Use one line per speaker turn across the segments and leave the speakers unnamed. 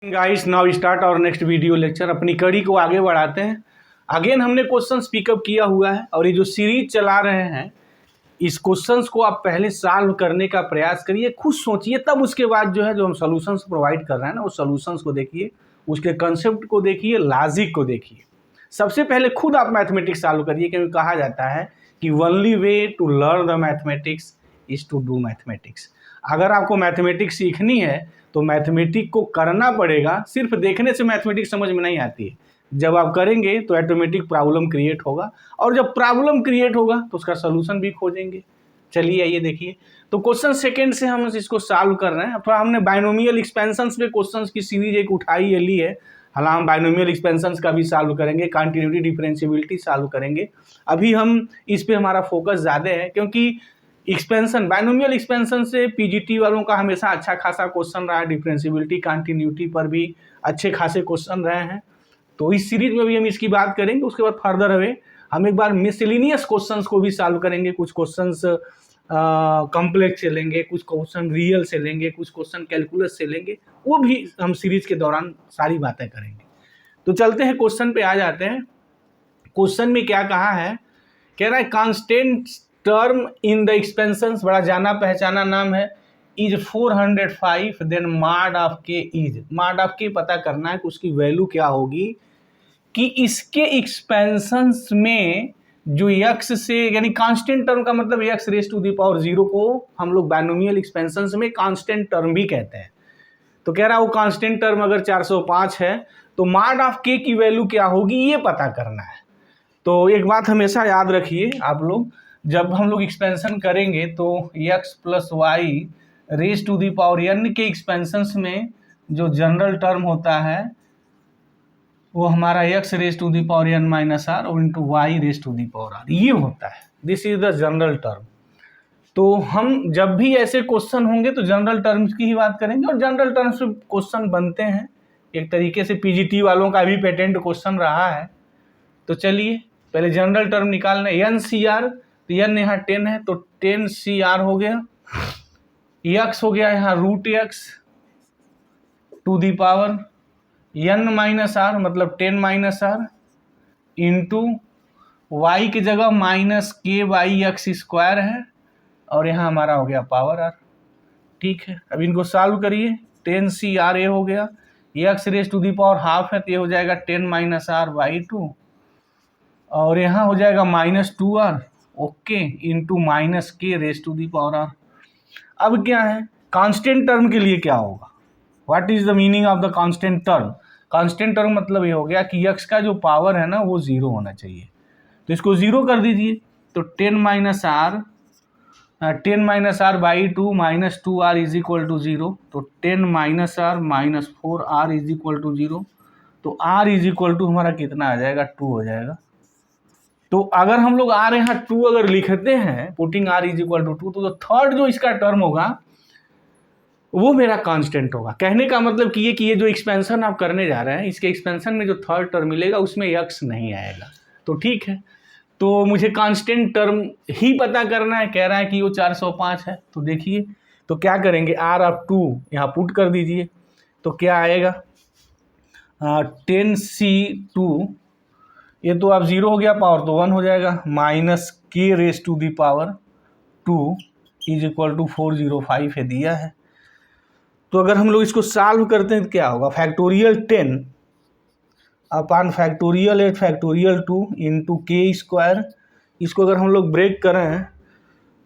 Guys now start और next video lecture. अपनी कड़ी को आगे बढ़ाते हैं। अगेन हमने क्वेश्चंस पिकअप किया हुआ है और ये जो सीरीज चला रहे हैं इस क्वेश्चंस को आप पहले सॉल्व करने का प्रयास करिए, खुद सोचिए, तब उसके बाद जो है जो हम सॉल्यूशंस प्रोवाइड कर रहे हैं ना वो सॉल्यूशंस को देखिए, उसके कंसेप्ट को देखिए, लॉजिक को देखिए। सबसे पहले खुद आप मैथमेटिक्स सॉल्व करिए, क्योंकि कहा जाता है कि only way to learn the mathematics is to do mathematics. अगर आपको मैथमेटिक्स सीखनी है तो मैथमेटिक्स को करना पड़ेगा। सिर्फ देखने से मैथमेटिक्स समझ में नहीं आती है, जब आप करेंगे तो ऑटोमेटिक प्रॉब्लम क्रिएट होगा, और जब प्रॉब्लम क्रिएट होगा तो उसका सलूशन भी खोजेंगे। चलिए आइए देखिए, तो क्वेश्चन सेकंड से हम इसको सॉल्व कर रहे हैं। थोड़ा हमने बाइनोमियल एक्सपेंशंस पे क्वेश्चंस की सीरीज एक उठाई है ली है। हालांकि हम बाइनोमियल एक्सपेंशंस का भी सॉल्व करेंगे, कंटिन्यूटी डिफरेंशिएबिलिटी सॉल्व करेंगे। अभी हम इस पे हमारा फोकस ज़्यादा है, क्योंकि एक्सपेंशन, बाइनोमियल एक्सपेंशन से पीजीटी वालों का हमेशा अच्छा खासा क्वेश्चन रहा है। डिफरेंशिएबिलिटी कंटिन्यूटी पर भी अच्छे खासे क्वेश्चन रहे हैं, तो इस सीरीज में भी हम इसकी बात करेंगे। उसके बाद फर्दर हमें हम एक बार मिसलिनियस क्वेश्चंस को भी सॉल्व करेंगे। कुछ क्वेश्चंस कॉम्प्लेक्स से लेंगे, कुछ क्वेश्चन रियल से लेंगे, कुछ क्वेश्चन कैलकुलस से लेंगे, वो भी हम सीरीज के दौरान सारी बातें करेंगे। तो चलते हैं क्वेश्चन पे आ जाते हैं। क्वेश्चन में क्या कहा है, कह रहा है constant term in the expansions, बड़ा जाना पहचाना नाम है, इज 405, देन मॉड ऑफ के इज, मॉड ऑफ के पता करना है कि उसकी वैल्यू क्या होगी, कि इसके एक्सपेंशंस में जो x से, यानी कांस्टेंट टर्म का मतलब x raise to the power 0 को हम लोग बाइनोमियल एक्सपेंशंस में कांस्टेंट टर्म भी कहते हैं। तो कह रहा है वो कांस्टेंट टर्म अगर 405 है तो मॉड ऑफ के की वैल्यू क्या होगी ये पता करना है। तो एक बात हमेशा याद रखिए आप लोग, जब हम लोग एक्सपेंशन करेंगे तो x plus y raise to the power n के एक्सपेंशंस में जो जनरल टर्म होता है वो हमारा x raise to the power n minus r और into y raise to the power r, ये होता है। This is the general term. तो हम जब भी ऐसे क्वेश्चन होंगे तो जनरल टर्म्स की ही बात करेंगे, और जनरल टर्म्स से क्वेश्चन बनते हैं। एक तरीके से पीजीटी वालों का भी पेटेंट क्वेश्चन रहा है। तो चलिए पहले जनरल टर्म निकालना है। एन सी आर, तो एन यहाँ 10 है तो 10 सी आर हो गया, एक्स हो गया यहाँ root x to the power n minus r, मतलब 10 माइनस आर, इंटू वाई की जगह माइनस के वाई एक्स स्क्वायर है, और यहाँ हमारा हो गया पावर आर। ठीक है, अब इनको सॉल्व करिए। 10 सी आर ए हो गया, x raise to the power half है तो ये हो जाएगा 10 माइनस आर बाई 2, और यहाँ हो जाएगा minus 2r, okay, into minus के raise to the power r. अब क्या है, कांस्टेंट टर्म के लिए क्या होगा, what is the meaning of the constant term. Constant term मतलब ये हो गया कि x का जो पावर है ना वो 0 होना चाहिए, तो इसको 0 कर दीजिए। तो 10 minus r by 2 minus 2r is equal to 0, तो 10 minus r minus 4r is equal to 0, तो r इज इक्वल टू हमारा कितना आ जाएगा, 2 हो जाएगा। तो अगर हम लोग r यहाँ 2 अगर लिखते हैं, putting r is equal to 2, तो थर्ड जो इसका टर्म होगा वो मेरा कांस्टेंट होगा। कहने का मतलब कि ये जो एक्सपेंशन आप करने जा रहे हैं इसके एक्सपेंशन में जो थर्ड टर्म मिलेगा उसमें x नहीं आएगा। तो ठीक है, तो मुझे कांस्टेंट टर्म ही पता करना है। कह रहा है कि वो 405 है, तो देखिए तो क्या करेंगे, r ऑफ 2 यहाँ पुट कर दीजिए, तो क्या आएगा 10c2, ये तो अब 0 हो गया, पावर तो 1 हो जाएगा, माइनस के raise to the power 2 is equal to 405 है दिया है। तो अगर हम लोग इसको सॉल्व करते हैं तो क्या होगा, factorial 10 upon factorial 8 factorial 2 into के स्क्वायर, इसको अगर हम लोग ब्रेक करें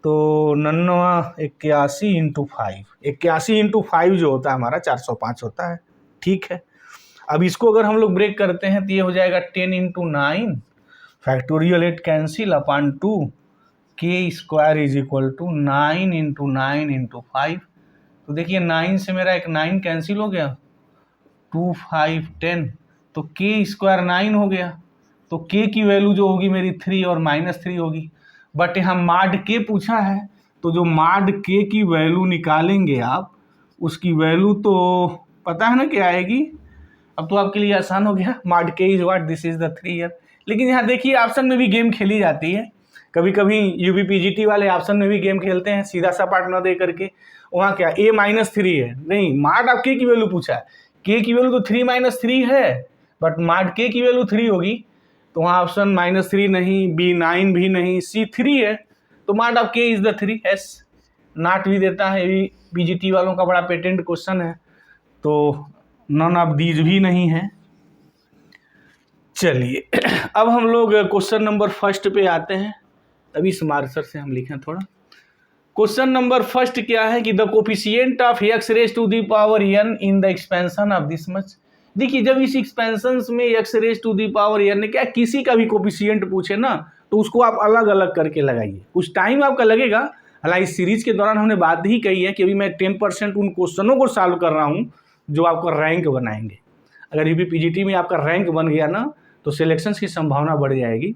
तो 81 इंटू 5, 81 इंटू 5 जो होता है हमारा 405 होता है। ठीक है, अब इसको अगर हम लोग ब्रेक करते हैं तो ये हो जाएगा 10 इंटू 9 फैक्टोरियल 8 कैंसिल अपॉन 2 के square is equal to 9 into 9 into 5। तो देखिए 9 से मेरा एक 9 कैंसिल हो गया, 2 5 10, तो के स्क्वायर 9 हो गया, तो के की वैल्यू जो होगी मेरी 3 और माइनस 3 होगी। बट यहाँ माड के पूछा है, तो जो माड के की वैल्यू निकालेंगे आप, उसकी वैल्यू तो पता है ना क्या आएगी। अब तो आपके लिए आसान हो गया, माड के is what, this is the 3 year. लेकिन यहाँ देखिए ऑप्शन में भी गेम खेली जाती है, कभी कभी यूपी पीजीटी वाले ऑप्शन में भी गेम खेलते हैं, सीधा सा पार्ट न दे करके। वहाँ क्या a-3 है, नहीं, माड ऑफ के की वैल्यू पूछा है, के की वैल्यू तो 3 माइनस 3 है, बट माड के की वैल्यू 3 होगी, तो वहाँ ऑप्शन -3 नहीं, B9 भी नहीं, C3 है, तो माड ऑफ के इज द 3, एस नॉट भी देता है। ये पीजीटी वालों का बड़ा पेटेंट क्वेश्चन है, तो नन ऑफ दीज भी नहीं है। चलिए अब हम लोग क्वेश्चन नंबर फर्स्ट पे आते हैं। अभी इस मार्कर से हम लिखें थोड़ा। क्वेश्चन नंबर फर्स्ट क्या है कि the coefficient of x raise to the power n in the expansion of this much. देखिए जब इस एक्सपेंशन में x raise to the power n क्या किसी का भी कोफिशिएंट पूछे ना, तो उसको आप अलग अलग करके लगाइए, कुछ टाइम आपका लगेगा। हालांकि इस सीरीज के दौरान हमने बात ही कही है कि अभी मैं 10% उन क्वेश्चनों को सॉल्व कर रहा हूँ जो आपका रैंक बनाएंगे। अगर ये भी पीजीटी में आपका रैंक बन गया ना, तो सिलेक्शंस की संभावना बढ़ जाएगी।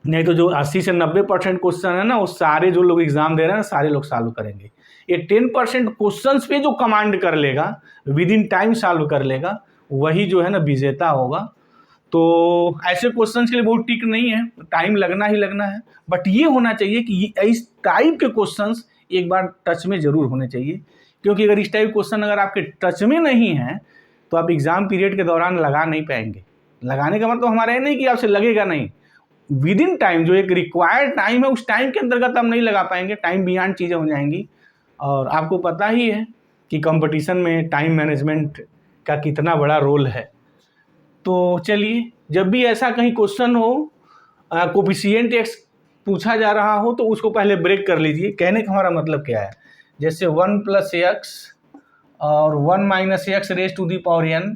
नहीं तो जो 80 से 90% क्वेश्चन है ना, वो सारे जो लोग एग्जाम दे रहे हैं सारे लोग सॉल्व करेंगे। ये 10% क्वेश्चंस पे जो कमांड कर लेगा, विद इन टाइम सॉल्व कर लेगा, वही जो है ना विजेता होगा। तो ऐसे क्वेश्चंस के लिए बहुत टिक नहीं है, टाइम लगना ही लगना है, बट ये होना चाहिए कि इस टाइप के क्वेश्चंस एक बार टच में जरूर होने चाहिए, क्योंकि अगर इस टाइप क्वेश्चन अगर आपके टच में नहीं है तो आप एग्जाम पीरियड के दौरान लगा नहीं पाएंगे। लगाने का मतलब हमारा ये नहीं कि आपसे लगेगा नहीं, विद इन टाइम जो एक रिक्वायर्ड टाइम है उस टाइम के अंतर्गत आप नहीं लगा पाएंगे, टाइम बियॉन्ड चीज़ें हो जाएंगी। और आपको पता ही है कि कंपटीशन में टाइम मैनेजमेंट का कितना बड़ा रोल है। तो चलिए, जब भी ऐसा कहीं क्वेश्चन हो कोफिशिएंट एक्स पूछा जा रहा हो तो उसको पहले ब्रेक कर लीजिए। कहने का हमारा मतलब क्या है, जैसे 1 + x और 1 - x raise to the power n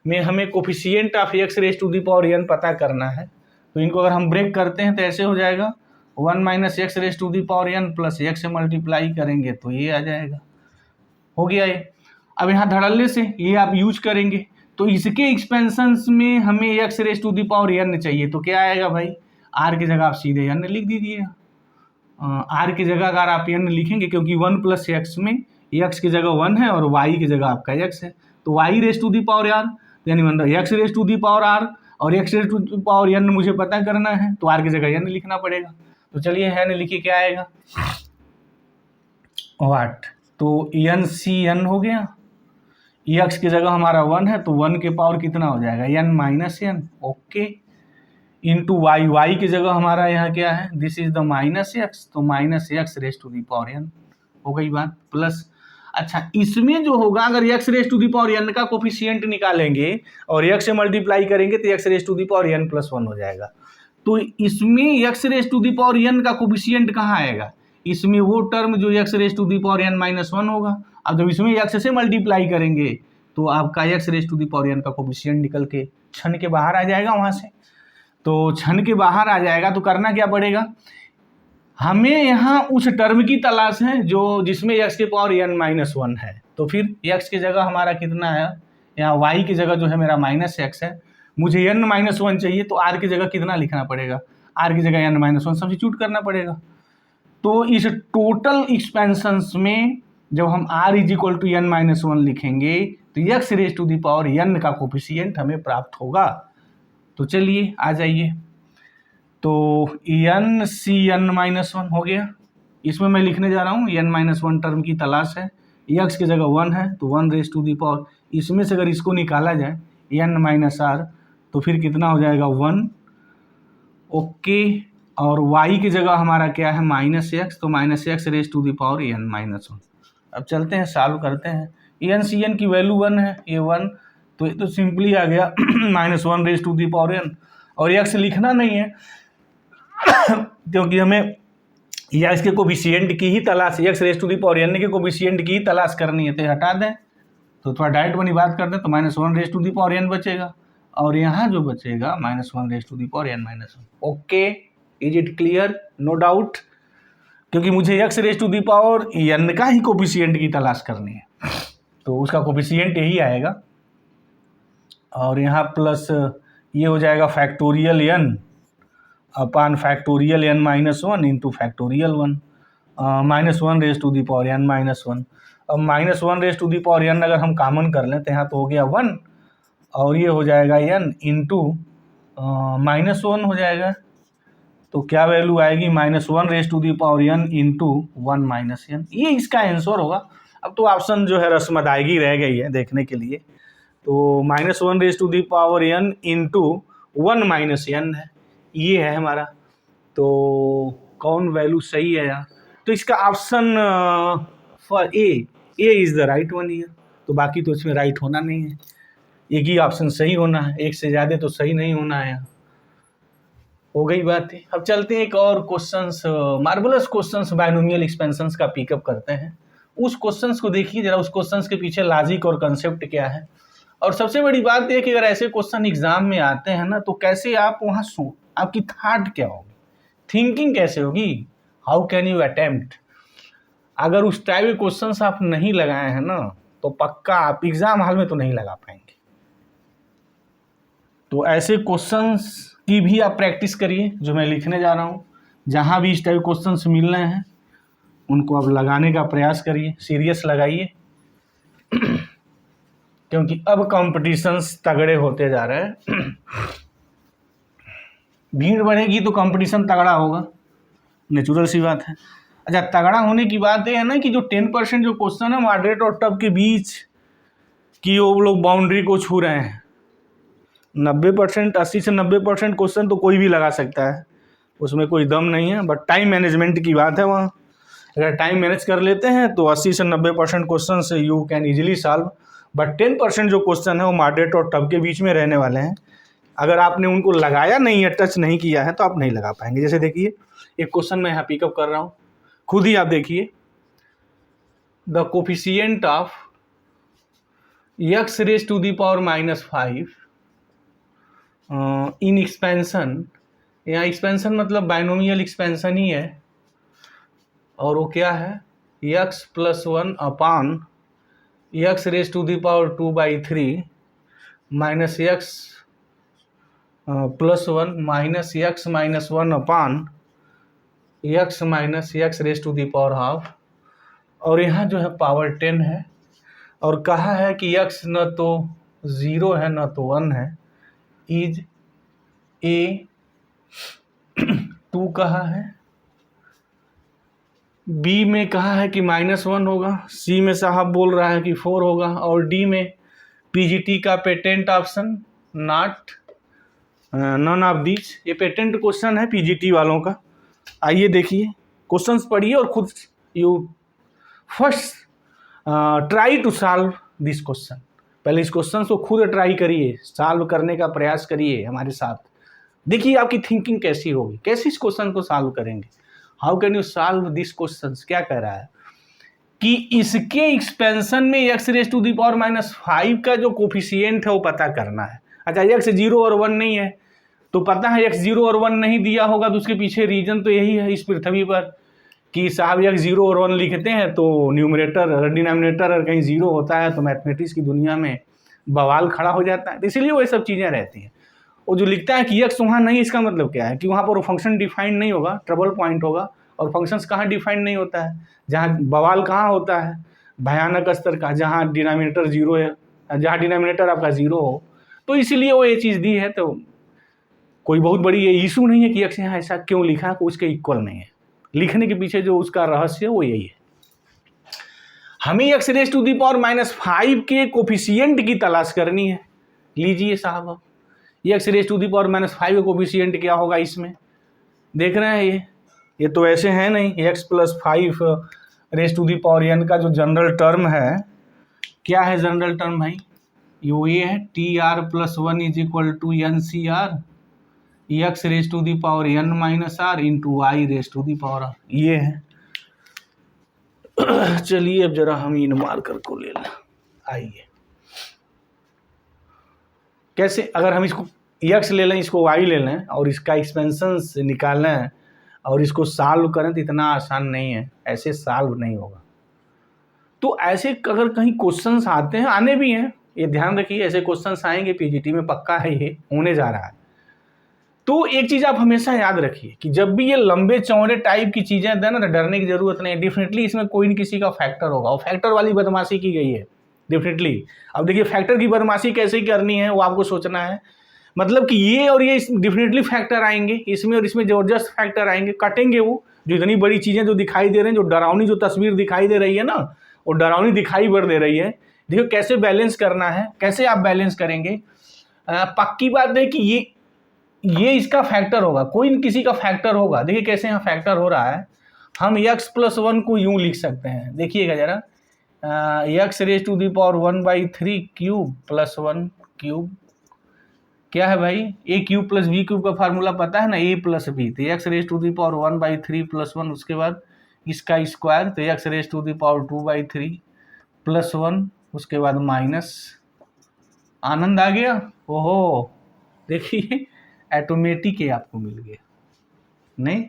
में हमें coefficient of x raise to the power n पता करना है, तो इनको अगर हम ब्रेक करते हैं तो ऐसे हो जाएगा 1 - x raise to the power n plus x से मल्टीप्लाई करेंगे तो ये आ जाएगा, हो गया ये। अब यहाँ धड़ल्ले से ये आप यूज करेंगे, तो इसके एक्सपेंशंस में हमें x raise to the power n चाहिए, तो क्या आएगा भाई, r की जगह आप सीधे n लिख दीजिए। r की जगह अगर आप n लिखेंगे, क्योंकि 1 + x में x की जगह 1 है और y की जगह आपका x है, तो y raise to the power r यानी मतलब x raise to the power r और x raise to the power n मुझे पता करना है, तो r की जगह n लिखना पड़ेगा। तो चलिए n लिखिए, क्या आएगा वाट, तो n हो गया। x की जगह हमारा 1 है, तो 1 के पावर कितना हो जाएगा n - n, okay, into y की जगह हमारा यहाँ क्या है, दिस इज द -x, तो -x raise to the power n हो गई बात, प्लस अच्छा इसमें जो होगा अगर x raise to the power n का कोफिशिएंट निकालेंगे और x से मल्टीप्लाई करेंगे तो x raise to the power n + 1 हो जाएगा। तो इसमें x raise to the power n का कोफिशिएंट कहाँ आएगा, इसमें वो टर्म जो x raise to the power n - 1 होगा। अब जब इसमें x से मल्टीप्लाई करेंगे तो आपका x raise to the power n का कोफिशिएंट निकल के छन के बाहर आ जाएगा वहाँ से। तो छन के बाहर आ जाएगा तो करना क्या पड़ेगा, हमें यहाँ उस टर्म की तलाश है जो जिसमें x के पावर n - 1 है, तो फिर x की जगह हमारा कितना है, यहाँ y की जगह जो है मेरा -x है, मुझे n - 1 चाहिए, तो r की जगह कितना लिखना पड़ेगा, r की जगह n - 1 सब्स्टिट्यूट करना पड़ेगा। तो इस टोटल एक्सपेंशंस में जब हम r = n - 1 लिखेंगे तो x raise to the power n का कोफिशिएंट हमें प्राप्त होगा। तो चलिए आ जाइए, तो n - 1 हो गया, इसमें मैं लिखने जा रहा हूँ n - 1 टर्म की तलाश है, x की जगह 1 है तो 1 रेज टू दी पावर, इसमें से अगर इसको निकाला जाए n - r तो फिर कितना हो जाएगा 1, ओके, और y की जगह हमारा क्या है -x, तो -x raise to the power n - 1। अब चलते हैं सॉल्व करते हैं, n की वैल्यू 1 है, ये 1, तो ये तो सिंपली आ गया -1 raise to the power n, और x लिखना नहीं है क्योंकि हमें या इसके कोफिशिएंट की ही तलाश, x raise to the power n के कोफिशिएंट की ही तलाश करनी है, तो हटा दें, तो थोड़ा डायरेक्ट वाली बात करते हैं, तो -1 raise to the power n बचेगा, और यहाँ जो बचेगा -1 raise to the power n - 1, okay, is it clear, no doubt, क्योंकि मुझे x raise to the power n का ही कोफिशिएंट की तलाश करनी है, तो उसका कोफिशिएंट यही आएगा, और यहाँ प्लस ये हो जाएगा factorial n upon factorial n - 1 into factorial 1 -1 raise to the power n - 1। अब -1 raise to the power n अगर हम कॉमन कर लें तो यहाँ तो हो गया 1, और ये हो जाएगा n इंटू -1 हो जाएगा, तो क्या वैल्यू आएगी -1 raise to the power n into 1 - n, ये इसका आंसर होगा। अब तो ऑप्शन जो है रस्म अदायगी रह गई है देखने के लिए, तो -1 raise to the power n into 1 minus n है, ये है हमारा। तो कौन वैल्यू सही है यार? तो इसका option for A is the right one here. तो बाकी तो इसमें राइट होना नहीं है, एक ही ऑप्शन सही होना है, एक से ज़्यादा तो सही नहीं होना है। हो गई बात है। अब चलते हैं एक और questions, marvellous questions binomial expansions का पिकअप करते हैं। उस क्वेश्चंस को देखिए जरा, उस क्वेश्चंस के पीछे लॉजिक और कंसेप्ट क्या है। और सबसे बड़ी बात यह कि अगर ऐसे क्वेश्चन एग्जाम में आते हैं ना, तो कैसे आप वहाँ आपकी थॉट क्या होगी, थिंकिंग कैसे होगी, हाउ कैन यू अटेम्प्ट। अगर उस टाइप के क्वेश्चंस आप नहीं लगाए हैं ना, तो पक्का आप एग्जाम हॉल में तो नहीं लगा पाएंगे। तो ऐसे क्वेश्चंस की भी आप प्रैक्टिस करिए जो मैं लिखने जा रहा हूँ। जहाँ भी इस टाइप क्वेश्चंस मिल रहे हैं उनको आप लगाने का प्रयास करिए, सीरियस लगाइए क्योंकि अब कॉम्पिटिशन्स तगड़े होते जा रहे हैं। भीड़ बढ़ेगी तो कंपटीशन तगड़ा होगा, नेचुरल सी बात है। अच्छा, तगड़ा होने की बात यह है ना कि जो 10% जो क्वेश्चन है मॉडरेट और टफ के बीच की वो लोग बाउंड्री को छू रहे हैं। 90%, 80 से 90% क्वेश्चन तो कोई भी लगा सकता है, उसमें कोई दम नहीं है, बट टाइम मैनेजमेंट की बात है वहाँ। अगर टाइम मैनेज कर लेते हैं तो 80 से 90% क्वेश्चन से you can easily solve. But 10% जो क्वेश्चन है वो मॉडरेट और टफ के बीच में रहने वाले हैं। अगर आपने उनको लगाया नहीं है, टच नहीं किया है, तो आप नहीं लगा पाएंगे। जैसे देखिए एक क्वेश्चन मैं यहाँ पिकअप कर रहा हूँ, खुद ही आप देखिए। The coefficient of x raise to the power -5 in expansion, यहाँ एक्सपेंशन मतलब बाइनोमियल एक्सपेंशन ही है, और वो क्या है x + 1 upon x raise to the power 2/3 minus x + 1 minus x - 1 upon x minus x raise to the power half. और यहाँ जो है पावर 10 है, और कहा है कि x न तो 0 है न तो 1 है, इज ए 2 कहा है, बी में कहा है कि -1 होगा, सी में साहब बोल रहा है कि 4 होगा, और डी में पीजीटी का patent option not none of this. ये पेटेंट क्वेश्चन है पीजीटी वालों का। आइए देखिए, क्वेश्चंस पढ़िए और खुद you first try to solve this question. पहले इस क्वेश्चन को खुद ट्राई करिए, सॉल्व करने का प्रयास करिए हमारे साथ। देखिए आपकी थिंकिंग कैसी होगी, कैसे इस क्वेश्चन को सॉल्व करेंगे। How can you solve this question. क्या कह रहा है कि इसके एक्सपेंशन में x raise to the power -5 का जो कोफिशिएंट है वो पता करना है। अच्छा, x 0 और 1 नहीं है, तो पता है x 0 और 1 नहीं दिया होगा तो उसके पीछे रीजन तो यही है इस पृथ्वी पर कि साहब x 0 और 1 लिखते हैं तो न्यूमरेटर डिनोमिनेटर अगर कहीं 0 होता है तो मैथमेटिक्स की दुनिया में बवाल खड़ा हो जाता है। तो इसीलिए वो सब चीज़ें रहती हैं। वो जो लिखता है कि x वहाँ नहीं, इसका मतलब क्या है कि वहाँ पर वो फंक्शन डिफाइन नहीं होगा, ट्रबल पॉइंट होगा। और फंक्शंस कहाँ डिफाइन नहीं होता है, जहाँ बवाल कहाँ होता है, भयानक स्तर का, जहाँ डिनोमिनेटर 0 है, जहाँ डिनोमिनेटर आपका 0 हो। तो इसीलिए वो ये चीज़ दी है। तो कोई बहुत बड़ी ये इशू नहीं है कि x यहाँ ऐसा क्यों लिखा है, उसके इक्वल नहीं है। लिखने के पीछे जो उसका रहस्य है वो यही है। हमें x raise to the power -5 के कोफिशिएंट की तलाश करनी है। लीजिए साहब, ये x raise to the power -5 का कोफिशिएंट क्या होगा इसमें, देख रहे हैं ये तो ऐसे है नहीं। x + 5 raise to the power n का जो जनरल टर्म है, क्या है जनरल टर्म भाई, ये है TR + 1 = NCR x raise to the power n - r इंटू i raise to the power r, ये है। चलिए अब जरा हम इन मार्कर को ले लें। आइए कैसे, अगर हम इसको x ले लें, इसको y ले लें और इसका एक्सपेंशन निकालें और इसको सॉल्व करें तो इतना आसान नहीं है, ऐसे सॉल्व नहीं होगा। तो ऐसे अगर कहीं क्वेश्चंस आते हैं, आने भी हैं, ये ध्यान रखिए, ऐसे क्वेश्चंस आएंगे पीजीटी में, पक्का है, ये होने जा रहा है। तो एक चीज़ आप हमेशा याद रखिए कि जब भी ये लंबे चौड़े टाइप की चीज़ें दें ना, तो डरने की जरूरत नहीं है। डेफिनेटली इसमें कोई न किसी का फैक्टर होगा, और फैक्टर वाली बदमाशी की गई है डेफिनेटली। अब देखिए फैक्टर की बदमाशी कैसे करनी है वो आपको सोचना है। मतलब कि ये और ये डेफिनेटली फैक्टर आएंगे इसमें, और इसमें जबरदस्त फैक्टर आएंगे, कटेंगे वो जो इतनी बड़ी चीज़ें जो दिखाई दे रही हैं, जो डरावनी जो तस्वीर दिखाई दे रही है ना, वो डरावनी दिखाई बढ़ दे रही है देखो कैसे बैलेंस करना है, कैसे आप बैलेंस करेंगे। पक्की बात है कि ये इसका फैक्टर होगा, कोई न किसी का फैक्टर होगा। देखिए कैसे यहाँ फैक्टर हो रहा है, हम x + 1 को यूं लिख सकते हैं, देखिएगा जरा, x⁻⁴ क्यूब प्लस 1 क्यूब क्या है भाई, a cube plus b cube का फार्मूला पता है ना, a प्लस b, तो x⁻⁴ प्लस 1, उसके बाद इसका स्क्वायर, तो x⁻² प्लस 1, उसके बाद माइनस। आनंद आ गया, ओहो देखिए ऑटोमेटिक ही आपको मिल गया। नहीं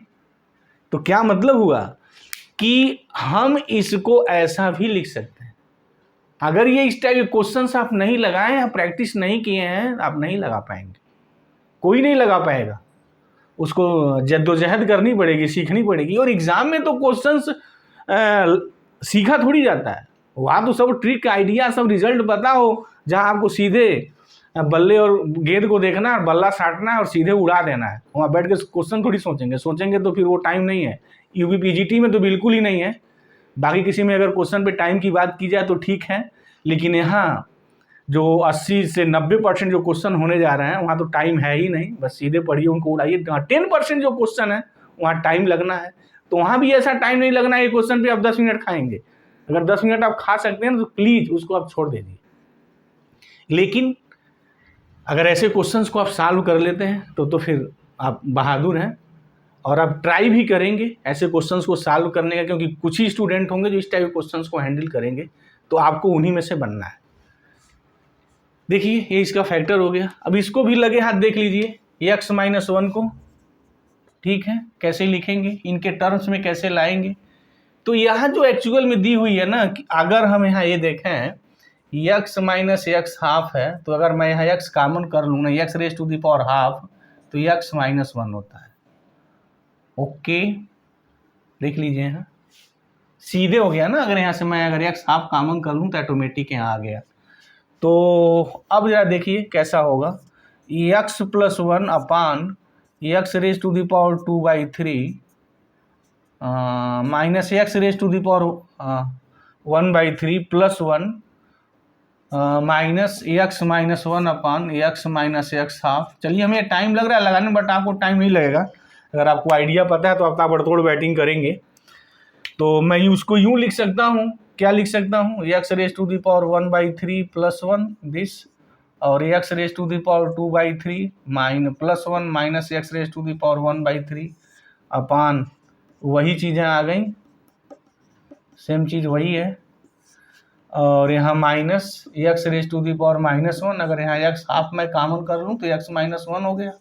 तो क्या मतलब हुआ कि हम इसको ऐसा भी लिख सकते हैं। अगर ये इस टाइप के क्वेश्चंस आप नहीं लगाए हैं, प्रैक्टिस नहीं किए हैं, आप नहीं लगा पाएंगे, कोई नहीं लगा पाएगा। उसको जद्दोजहद करनी पड़ेगी, सीखनी पड़ेगी। और एग्जाम में तो क्वेश्चंस सीखा थोड़ी जाता है, वहाँ तो सब ट्रिक आइडिया सब रिजल्ट पता हो, जहाँ आपको सीधे बल्ले और गेंद को देखना है, बल्ला साटना है और सीधे उड़ा देना है। वहाँ बैठ के क्वेश्चन थोड़ी सोचेंगे तो फिर वो टाइम नहीं है। यूपी पीजीटी में तो बिल्कुल ही नहीं है। बाकी किसी में अगर क्वेश्चन पे टाइम की बात की जाए तो ठीक है, लेकिन यहाँ जो 80 से 90% जो क्वेश्चन होने जा रहे हैं वहाँ तो टाइम है ही नहीं, बस सीधे पढ़िए उनको उड़ाइए। 10% जो क्वेश्चन है वहाँ टाइम लगना है, तो वहाँ भी ऐसा टाइम नहीं लगना है क्वेश्चन पे आप 10 मिनट खाएंगे। अगर 10 मिनट आप खा सकते हैं तो प्लीज़ उसको आप छोड़ दीजिए। लेकिन अगर ऐसे क्वेश्चंस को आप सॉल्व कर लेते हैं तो फिर आप बहादुर हैं, और आप ट्राई भी करेंगे ऐसे क्वेश्चंस को सॉल्व करने का, क्योंकि कुछ ही स्टूडेंट होंगे जो इस टाइप के क्वेश्चंस को हैंडल करेंगे, तो आपको उन्हीं में से बनना है। देखिए ये इसका फैक्टर हो गया। अब इसको भी लगे हाथ देख लीजिए, x - 1 को, ठीक है, कैसे लिखेंगे, इनके टर्म्स में कैसे लाएंगे। तो यहाँ जो एक्चुअल में दी हुई है ना, कि अगर हम यहाँ ये देखें x - x½ है, तो अगर मैं यहाँ x कॉमन कर लूँ ना, x⁻², तो x - 1 होता है। ओके देख लीजिए यहाँ सीधे हो गया ना। अगर यहाँ से मैं अगर x½ कॉमन कर लूँ तो ऑटोमेटिक यहाँ आ गया। तो अब जरा देखिए कैसा होगा, x + 1 अपान x⁻² minus x⁻⁴ plus 1 minus x - 1 upon x - x²। चलिए हमें टाइम लग रहा है लगाने, बट आपको टाइम नहीं लगेगा। अगर आपको आइडिया पता है तो आप ताबड़तोड़ बैटिंग करेंगे। तो मैं उसको यूँ लिख सकता हूँ, क्या लिख सकता हूँ, x⁻⁴ प्लस 1 दिस, और x⁻² mine plus 1 minus x⁻⁴ अपान वही चीज़ें आ गई, सेम चीज़ वही है। और यहाँ माइनस x⁻⁻1, अगर यहाँ x½ मैं कॉमन कर लूँ तो x - 1 हो गया,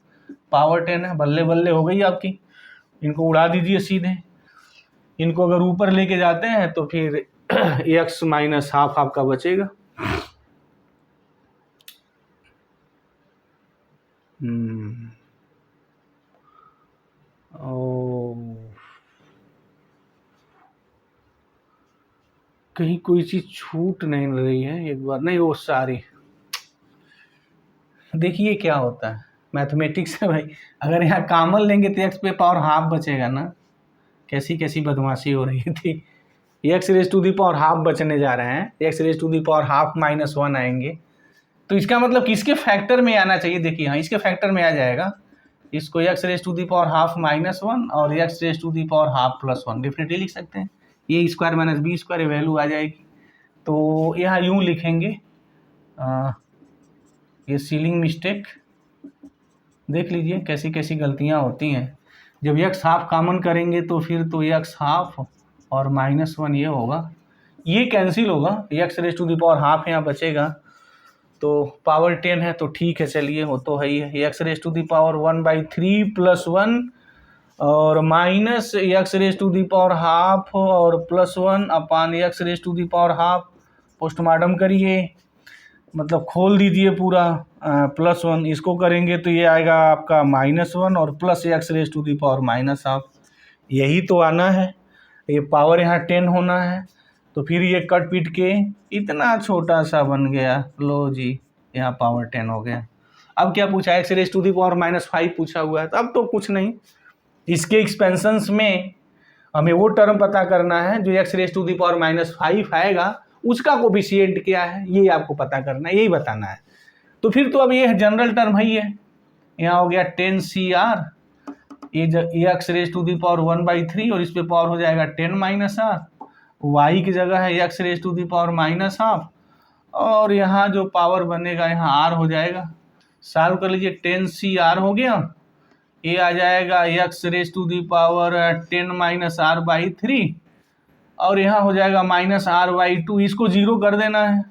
पावर 10 है, बल्ले बल्ले हो गई आपकी। इनको उड़ा दीजिए सीधे, इनको अगर ऊपर लेके जाते हैं तो फिर x - ½ आपका बचेगा। कहीं कोई चीज़ छूट नहीं रही है, एक बार नहीं, वो सारी देखिए क्या होता है मैथमेटिक्स है भाई। अगर यहाँ कॉमन लेंगे तो x पे पावर ½ बचेगा ना। कैसी कैसी बदमाशी हो रही थी। x⁻½ बचने जा रहे हैं, x⁻² माइनस 1 आएंगे, तो इसका मतलब किसके फैक्टर में आना चाहिए। देखिए हाँ, इसके फैक्टर में आ जाएगा। इसको x⁻² माइनस 1 और x⁻² प्लस 1 डेफिनेटली लिख सकते हैं। ये square minus b square value आ जाएगी। तो यहाँ यूँ लिखेंगे, ये सीलिंग मिस्टेक देख लीजिए कैसी कैसी गलतियाँ होती हैं। जब x½ कॉमन करेंगे तो फिर तो x½ और -1 ये होगा, ये कैंसिल होगा, x⁻² यहाँ बचेगा, तो पावर 10 है तो ठीक है, चलिए वो तो है ही है। x⁻⁴ प्लस 1 और माइनस x⁻² और प्लस 1 अपान x⁻²। पोस्टमार्टम करिए, मतलब खोल दीजिए पूरा, प्लस 1 इसको करेंगे तो ये आएगा आपका -1 और प्लस x⁻⁻²। यही तो आना है, ये पावर यहाँ 10 होना है, तो फिर ये कट पीट के इतना छोटा सा बन गया। लो जी, यहाँ पावर 10 हो गया। अब क्या पूछा, x⁻⁻5 पूछा हुआ है, तो अब तो कुछ नहीं, इसके एक्सपेंशंस में हमें वो टर्म पता करना है जो x⁻⁻5 आएगा, उसका कोफिशिएंट क्या है, ये आपको पता करना है, यही बताना है। तो फिर तो अब ये जनरल टर्म ही है, यहाँ हो गया 10CR x raise to the power 1/3 और इस पे पावर हो जाएगा 10 - r, y की जगह है x raise to the power -12 और यहाँ जो पावर बनेगा यहाँ r हो जाएगा। सॉल्व कर लीजिए, 10CR हो गया, ये आ जाएगा x raise to the power 10 - r/3 और यहाँ हो जाएगा -r/2, इसको 0 कर देना है,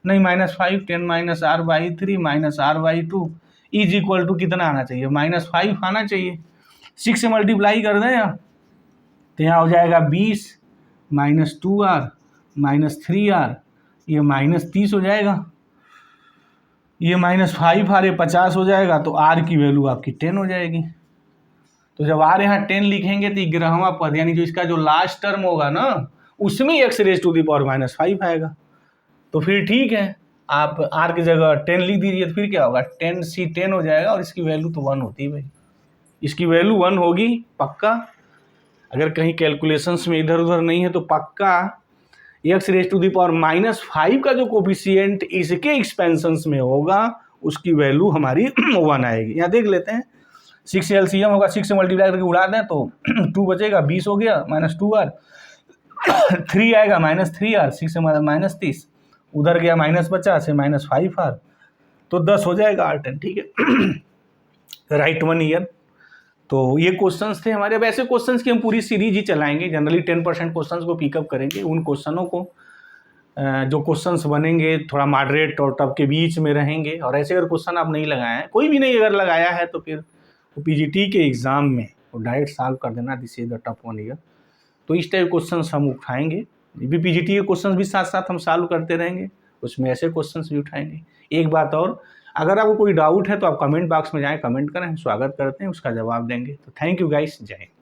नहीं -5, 10 - r/3 - r/2 is equal to कितना आना चाहिए, -5 आना चाहिए। 6 से मल्टीप्लाई कर दें यहाँ, तो यहाँ हो जाएगा 20 - 2r - 3r, ये -30 हो जाएगा, ये -5 आ रहे 50 हो जाएगा, तो r की वैल्यू आपकी 10 हो जाएगी। तो जब r यहाँ 10 लिखेंगे तो 11वां पद यानी जो इसका जो लास्ट टर्म होगा ना उसमें x raise to the power -5 आएगा। तो फिर ठीक है, आप r की जगह 10 लिख दीजिए, तो फिर क्या होगा 10C 10 हो जाएगा और इसकी वैल्यू तो 1 होती है भाई, इसकी वैल्यू 1 होगी पक्का। अगर कहीं कैलकुलेशंस में इधर उधर नहीं है तो पक्का x raise to the power -5 का जो कोफिशिएंट इसके एक्सपेंशंस में होगा उसकी वैल्यू हमारी 1 आएगी। यहाँ देख लेते हैं, 6 से LCM होगा, 6 से मल्टीप्लाई करके उड़ा दें तो 2 बचेगा, 20 हो गया -2r, 3 आएगा -3r, 6 से -30, उधर गया -50 से -5r, तो 10 हो जाएगा r10, ठीक है। Right 1 year. तो ये क्वेश्चंस थे हमारे। अब ऐसे क्वेश्चंस की हम पूरी सीरीज ही चलाएंगे, जनरली 10% क्वेश्चंस को पिकअप करेंगे। उन क्वेश्चनों को जो क्वेश्चंस बनेंगे थोड़ा मॉडरेट और टफ के बीच में रहेंगे, और ऐसे अगर क्वेश्चन आप नहीं लगाए हैं, कोई भी नहीं अगर लगाया है, तो फिर वो PGT के एग्ज़ाम में वो डायरेक्ट सॉल्व कर देना, this is the tough 1 year. तो इस टाइप क्वेश्चंस हम उठाएंगे, PGT के क्वेश्चंस भी साथ साथ हम सॉल्व करते रहेंगे, उसमें ऐसे क्वेश्चंस भी उठाएंगे। एक बात और, अगर आपको कोई डाउट है तो आप कमेंट बॉक्स में जाएं, कमेंट करें, हम स्वागत करते हैं, उसका जवाब देंगे। तो थैंक यू गाइस, जय हिंद।